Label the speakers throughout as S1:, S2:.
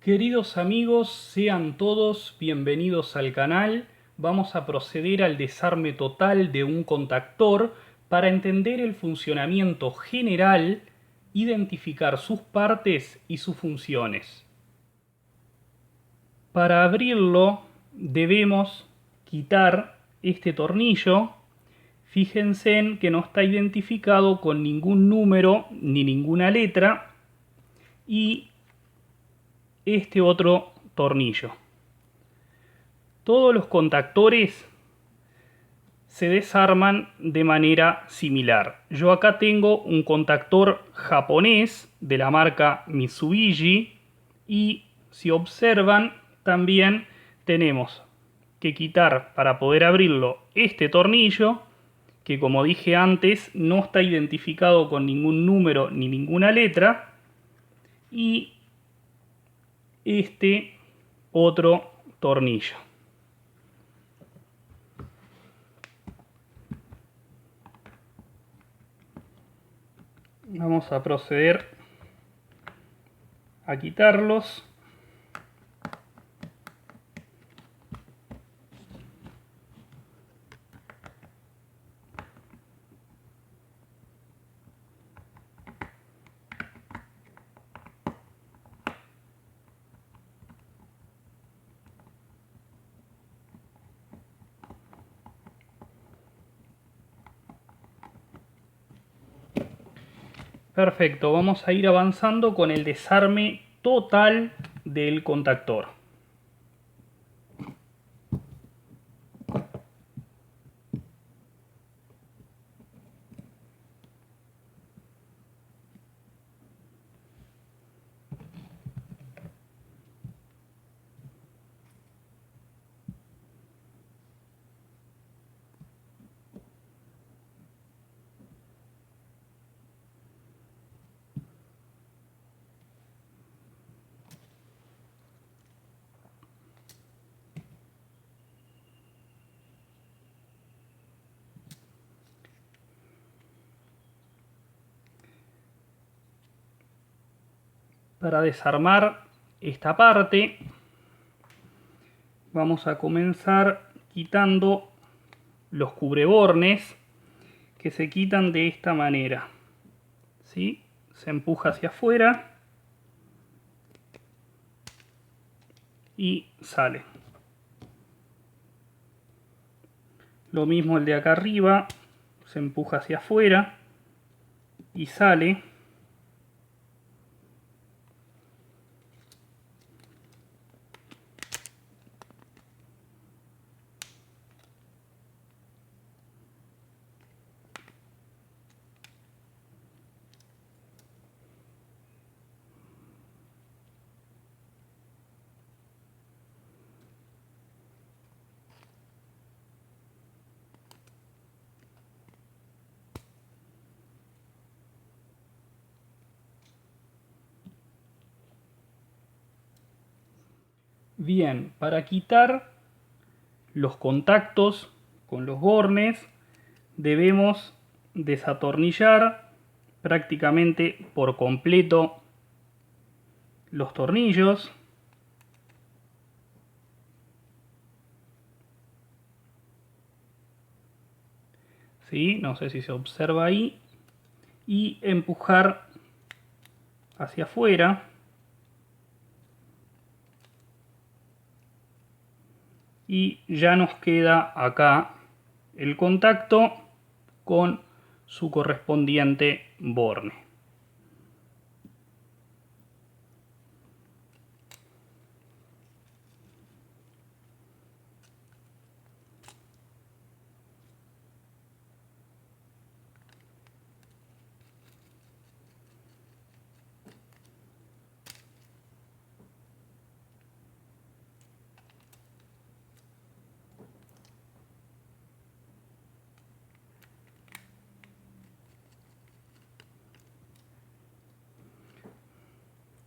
S1: Queridos amigos, sean todos bienvenidos al canal. Vamos a proceder al desarme total de un contactor para entender el funcionamiento general, identificar sus partes y sus funciones. Para abrirlo debemos quitar este tornillo. Fíjense en que no está identificado con ningún número ni ninguna letra y este otro tornillo. Todos los contactores se desarman de manera similar. Yo acá tengo un contactor japonés de la marca Mitsubishi y si observan también tenemos que quitar para poder abrirlo este tornillo que, como dije antes, no está identificado con ningún número ni ninguna letra, y este otro tornillo. Vamos a proceder a quitarlos. Perfecto, vamos a ir avanzando con el desarme total del contactor. Para desarmar esta parte vamos a comenzar quitando los cubrebornes, que se quitan de esta manera, ¿sí? Se empuja hacia afuera y sale. Lo mismo el de acá arriba, se empuja hacia afuera y sale. Bien, para quitar los contactos con los bornes debemos desatornillar prácticamente por completo los tornillos. ¿Sí? No sé si se observa ahí. Y empujar hacia afuera. Y ya nos queda acá el contacto con su correspondiente borne.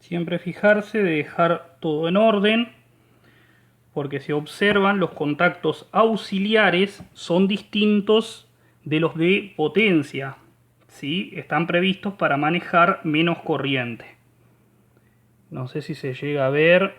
S1: Siempre fijarse de dejar todo en orden, porque si observan los contactos auxiliares son distintos de los de potencia, ¿sí? Están previstos para manejar menos corriente. No sé si se llega a ver.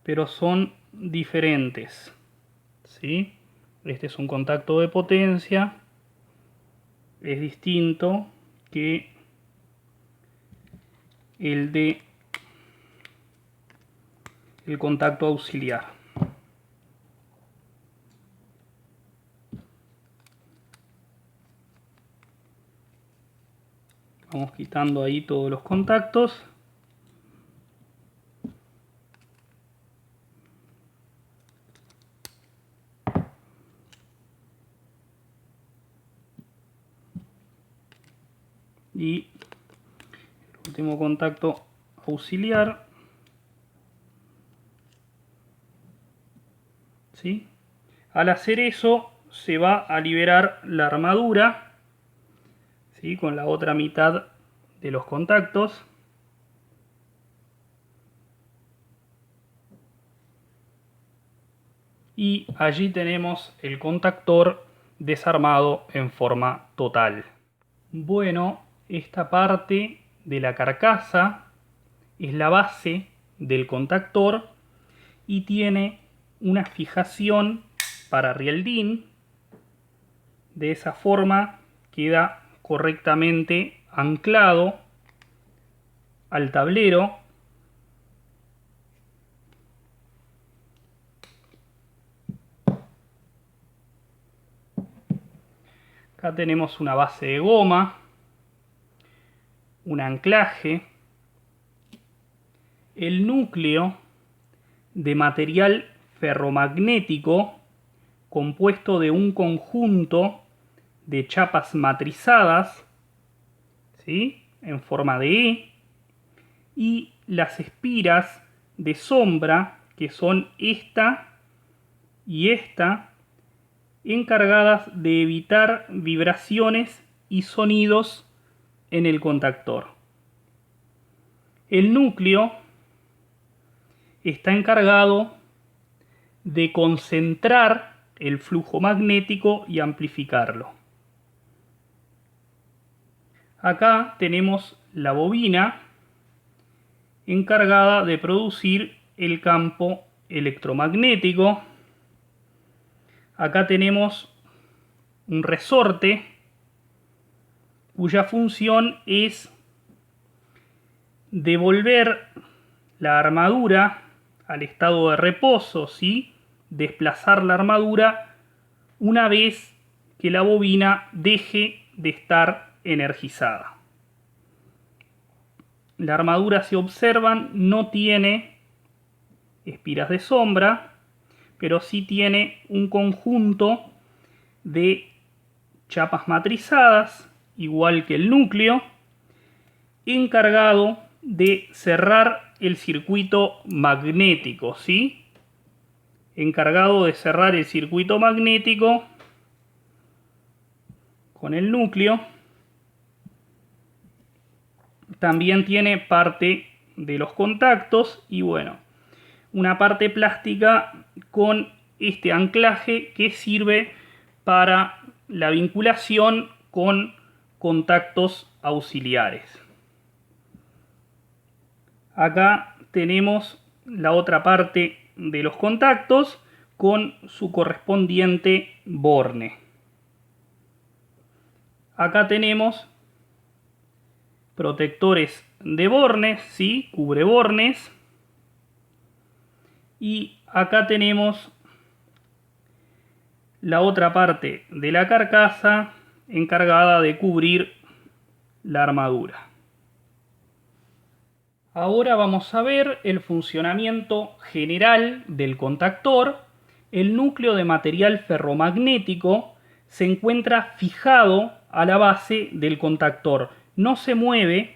S1: Pero son diferentes, ¿sí? Este es un contacto de potencia. Es distinto que el de el contacto auxiliar. Vamos quitando ahí todos los contactos. Y el último contacto auxiliar. ¿Sí? Al hacer eso se va a liberar la armadura, ¿sí? Con la otra mitad de los contactos. Y allí tenemos el contactor desarmado en forma total. Bueno, esta parte de la carcasa es la base del contactor y tiene una fijación para rieldín. De esa forma queda correctamente anclado al tablero. Acá tenemos una base de goma, un anclaje, el núcleo de material ferromagnético compuesto de un conjunto de chapas matrizadas, ¿sí? En forma de E, y las espiras de sombra, que son esta y esta, encargadas de evitar vibraciones y sonidos en el contactor. El núcleo está encargado de concentrar el flujo magnético y amplificarlo. Acá tenemos la bobina encargada de producir el campo electromagnético. Acá tenemos un resorte cuya función es devolver la armadura al estado de reposo, ¿sí? Desplazar la armadura una vez que la bobina deje de estar energizada. La armadura, si observan, no tiene espiras de sombra, pero sí tiene un conjunto de chapas matrizadas, igual que el núcleo, encargado de cerrar el circuito magnético, ¿sí? Encargado de cerrar el circuito magnético con el núcleo. También tiene parte de los contactos y bueno, una parte plástica con este anclaje que sirve para la vinculación con contactos auxiliares. Acá tenemos la otra parte de los contactos con su correspondiente borne. Acá tenemos protectores de bornes, ¿sí? Cubrebornes. Y acá tenemos la otra parte de la carcasa encargada de cubrir la armadura. Ahora vamos a ver el funcionamiento general del contactor. El núcleo de material ferromagnético se encuentra fijado a la base del contactor. No se mueve,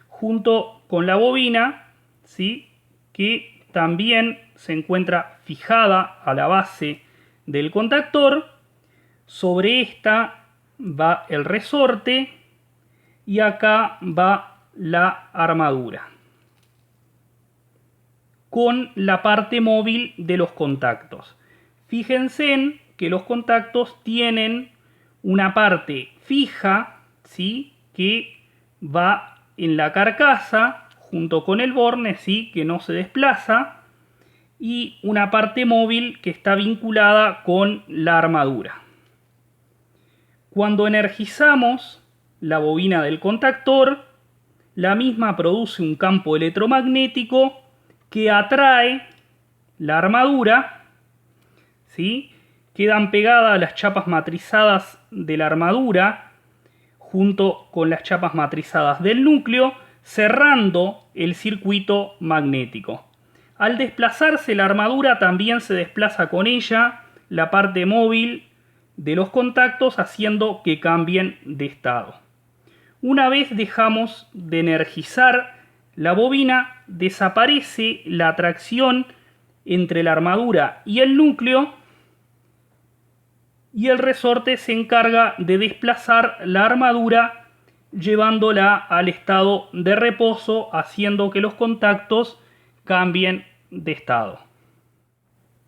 S1: junto con la bobina, ¿sí? Que también se encuentra fijada a la base del contactor. Sobre esta va el resorte y acá va la armadura con la parte móvil de los contactos. Fíjense en que los contactos tienen una parte fija, ¿sí?, que va en la carcasa junto con el borne, ¿sí?, que no se desplaza, y una parte móvil que está vinculada con la armadura. Cuando energizamos la bobina del contactor, la misma produce un campo electromagnético que atrae la armadura, ¿sí? Quedan pegadas las chapas matrizadas de la armadura junto con las chapas matrizadas del núcleo, cerrando el circuito magnético. Al desplazarse la armadura, también se desplaza con ella la parte móvil de los contactos, haciendo que cambien de estado. Una vez dejamos de energizar la bobina, desaparece la atracción entre la armadura y el núcleo, y el resorte se encarga de desplazar la armadura llevándola al estado de reposo, haciendo que los contactos cambien de estado.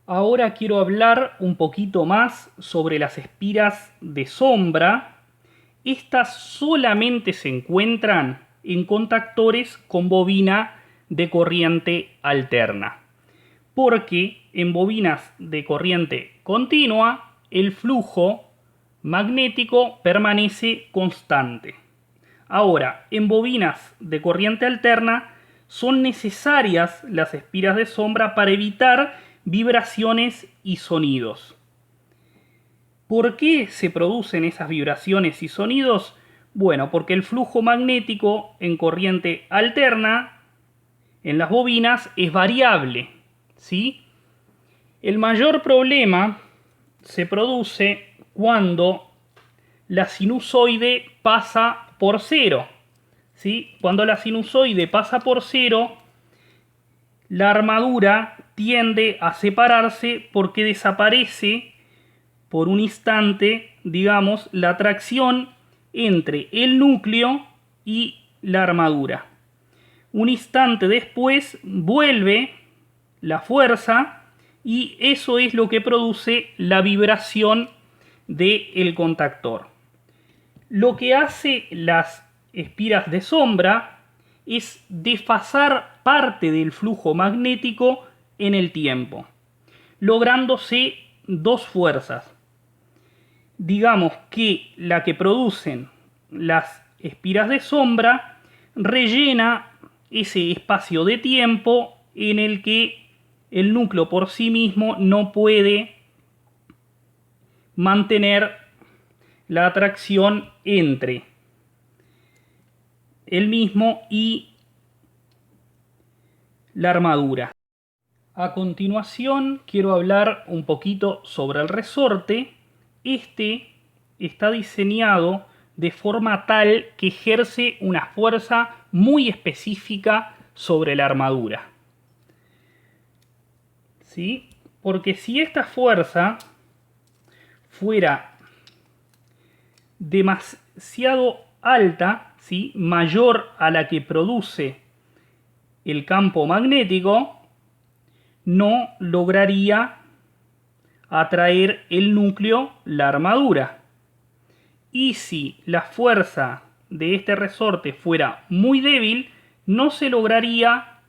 S1: Ahora quiero hablar un poquito más sobre las espiras de sombra. Estas solamente se encuentran en contactores con bobina de corriente alterna, porque en bobinas de corriente continua el flujo magnético permanece constante. Ahora, en bobinas de corriente alterna son necesarias las espiras de sombra para evitar vibraciones y sonidos. ¿Por qué se producen esas vibraciones y sonidos? Bueno, porque el flujo magnético en corriente alterna en las bobinas es variable, ¿sí? El mayor problema se produce cuando la sinusoide pasa por cero, ¿sí? Cuando la sinusoide pasa por cero, la armadura tiende a separarse porque desaparece por un instante, digamos, la atracción entre el núcleo y la armadura. Un instante después vuelve la fuerza y eso es lo que produce la vibración del contactor. Lo que hace las espiras de sombra es desfasar parte del flujo magnético en el tiempo, lográndose dos fuerzas. Digamos que la que producen las espiras de sombra rellena ese espacio de tiempo en el que el núcleo por sí mismo no puede mantener la atracción entre el mismo y la armadura. A continuación quiero hablar un poquito sobre el resorte. Este está diseñado de forma tal que ejerce una fuerza muy específica sobre la armadura, ¿sí? Porque si esta fuerza fuera demasiado alta, ¿sí?, mayor a la que produce el campo magnético, no lograría atraer el núcleo, la armadura. Y si la fuerza de este resorte fuera muy débil, no se lograría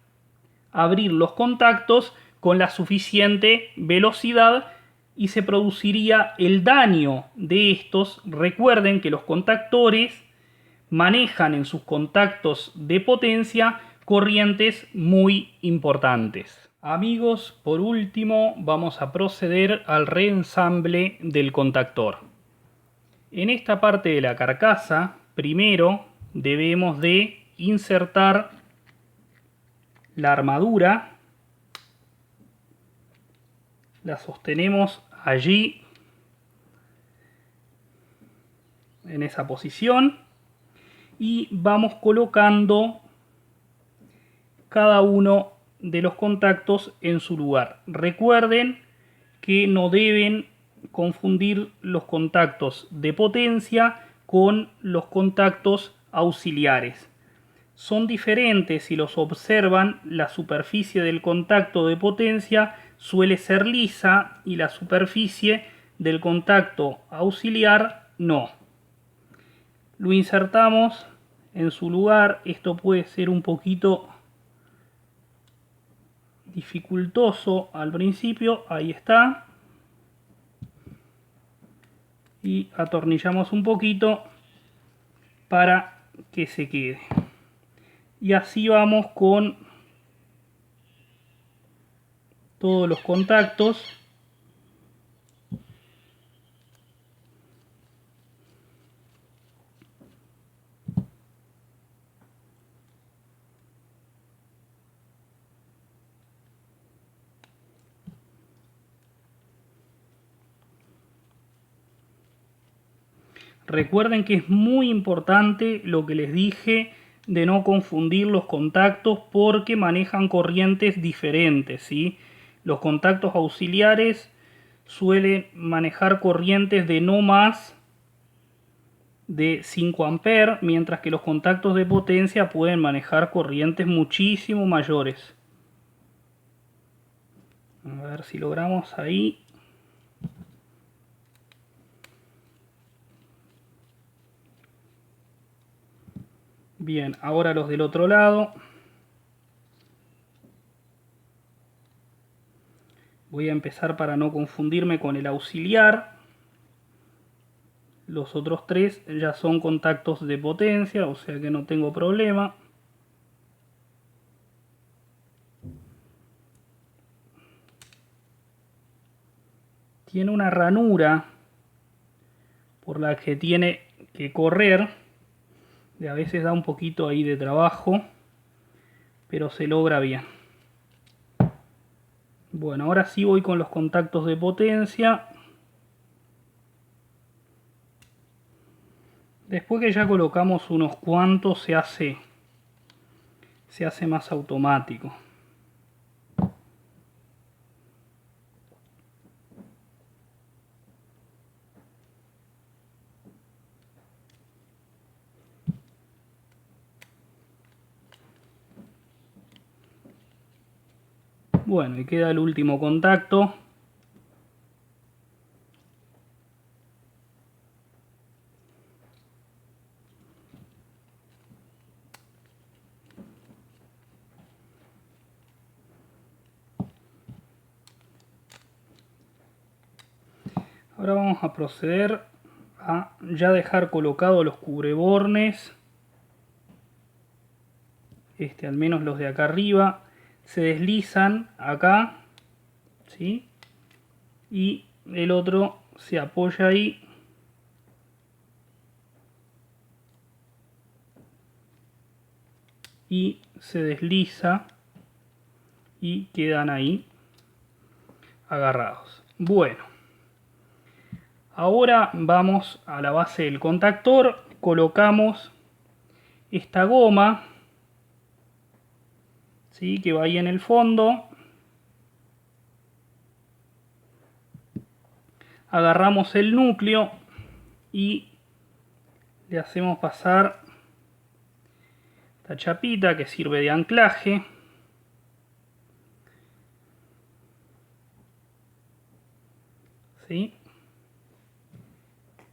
S1: abrir los contactos con la suficiente velocidad y se produciría el daño de estos. Recuerden que los contactores manejan en sus contactos de potencia corrientes muy importantes. Amigos, por último vamos a proceder al reensamble del contactor. En esta parte de la carcasa, primero debemos de insertar la armadura. La sostenemos allí, en esa posición, y vamos colocando cada uno de los contactos en su lugar. Recuerden que no deben confundir los contactos de potencia con los contactos auxiliares. Son diferentes. Si los observan, la superficie del contacto de potencia suele ser lisa y la superficie del contacto auxiliar no. Lo insertamos en su lugar. Esto puede ser un poquito dificultoso al principio. Ahí está. Y atornillamos un poquito para que se quede. Y así vamos con todos los contactos. Recuerden que es muy importante lo que les dije de no confundir los contactos porque manejan corrientes diferentes, ¿sí? Los contactos auxiliares suelen manejar corrientes de no más de 5 amperes, mientras que los contactos de potencia pueden manejar corrientes muchísimo mayores. A ver si logramos ahí. Bien, ahora los del otro lado. Voy a empezar para no confundirme con el auxiliar. Los otros tres ya son contactos de potencia, o sea que no tengo problema. Tiene una ranura por la que tiene que correr. Y a veces da un poquito ahí de trabajo, pero se logra bien. Bueno, ahora sí voy con los contactos de potencia. Después que ya colocamos unos cuantos se hace más automático. Bueno, y queda el último contacto. Ahora vamos a proceder a ya dejar colocados los cubrebornes. Al menos los de acá arriba se deslizan acá, ¿sí? Y el otro se apoya ahí. Y se desliza y quedan ahí agarrados. Bueno, ahora vamos a la base del contactor, colocamos esta goma, ¿sí? Que va ahí en el fondo. Agarramos el núcleo y le hacemos pasar esta chapita que sirve de anclaje. ¿Sí?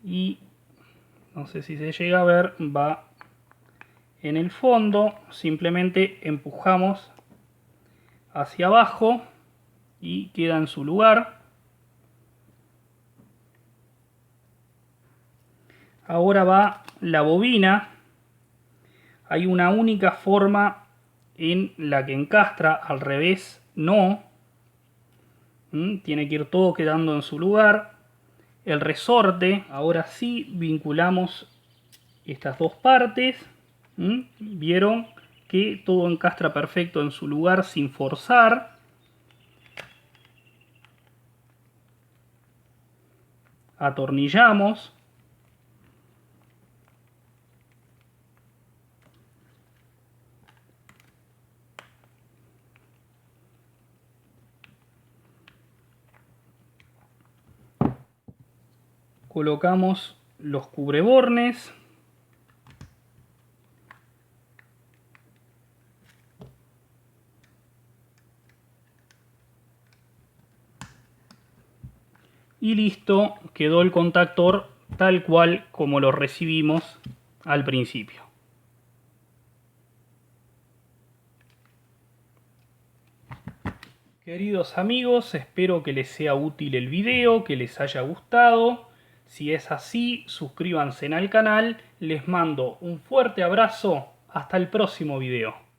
S1: Y no sé si se llega a ver, va en el fondo. Simplemente empujamos hacia abajo y queda en su lugar. Ahora va la bobina. Hay una única forma en la que encastra, al revés no. Tiene que ir todo quedando en su lugar. El resorte, ahora sí vinculamos estas dos partes. Vieron que todo encastra perfecto en su lugar sin forzar. Atornillamos. Colocamos los cubrebornes. Y listo, quedó el contactor tal cual como lo recibimos al principio. Queridos amigos, espero que les sea útil el video, que les haya gustado. Si es así, suscríbanse al canal. Les mando un fuerte abrazo. Hasta el próximo video.